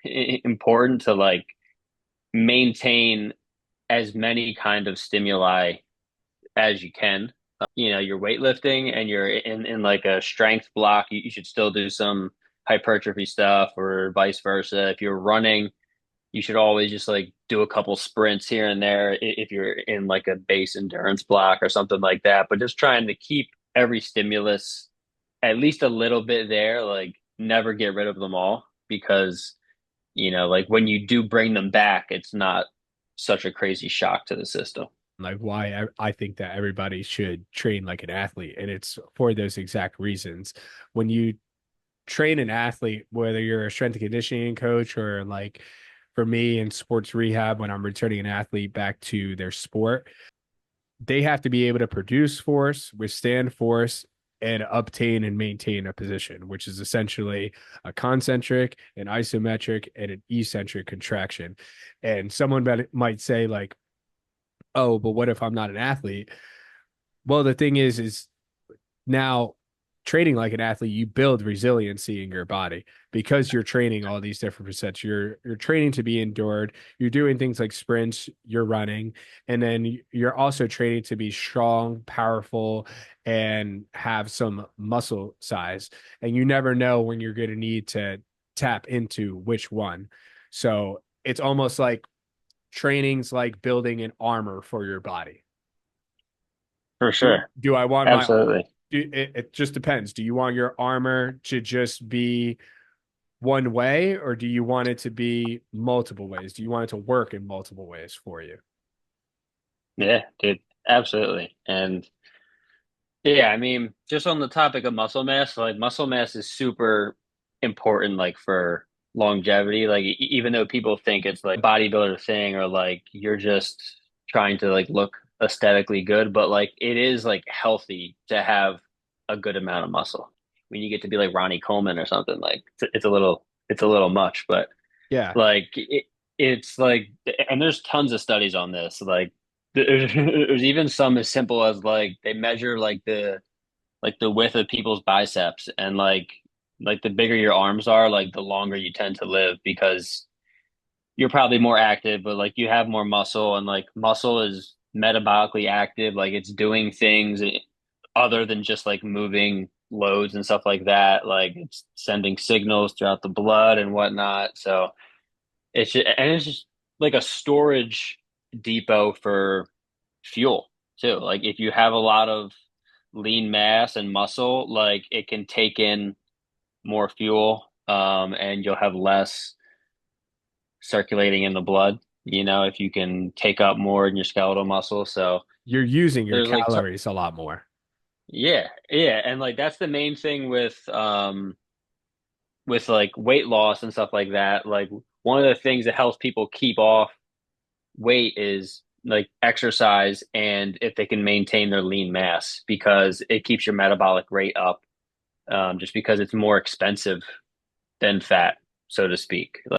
important to like maintain as many kind of stimuli as you can. You're weightlifting and you're in like a strength block, you should still do some hypertrophy stuff or vice versa. If you're running, you should always just like do a couple sprints here and there if you're in like a base endurance block or something like that. But just trying to keep every stimulus at least a little bit there, like never get rid of them all because, like when you do bring them back, it's not such a crazy shock to the system. Like why I think that everybody should train like an athlete, and it's for those exact reasons. When you train an athlete, whether you're a strength and conditioning coach or like for me in sports rehab, when I'm returning an athlete back to their sport, they have to be able to produce force, withstand force, and obtain and maintain a position, which is essentially a concentric, an isometric, and an eccentric contraction. And someone might say, like, oh, but what if I'm not an athlete? Well, the thing is now training like an athlete, you build resiliency in your body because you're training all these different percents. You're training to be endured. You're doing things like sprints, you're running, and then you're also training to be strong, powerful, and have some muscle size. And you never know when you're going to need to tap into which one. So it's almost like training's like building an armor for your body. For Do, sure. do I want my Absolutely. it just depends. Do you want your armor to just be one way, or do you want it to be multiple ways? Do you want it to work in multiple ways for you? Yeah, dude. Absolutely. And yeah, I mean, just on the topic of muscle mass, like muscle mass is super important, like for longevity. Like even though people think it's like a bodybuilder thing or like you're just trying to like look aesthetically good, but like it is like healthy to have a good amount of muscle. When you get to be like Ronnie Coleman or something, like it's a little much, but Yeah. like it's like, and there's tons of studies on this. Like there's even some as simple as like they measure like the width of people's biceps, and like the bigger your arms are, like the longer you tend to live because you're probably more active, but like you have more muscle, and like muscle is metabolically active, like it's doing things other than just like moving loads and stuff like that. Like it's sending signals throughout the blood and whatnot. So it's just like a storage depot for fuel too. Like if you have a lot of lean mass and muscle, like it can take in more fuel, and you'll have less circulating in the blood, if you can take up more in your skeletal muscle. So You're using your there's like, calories a lot more. yeah, yeah. And like that's the main thing with like weight loss and stuff like that. Like one of the things that helps people keep off weight is like exercise, and if they can maintain their lean mass because it keeps your metabolic rate up, just because it's more expensive than fat, so to speak.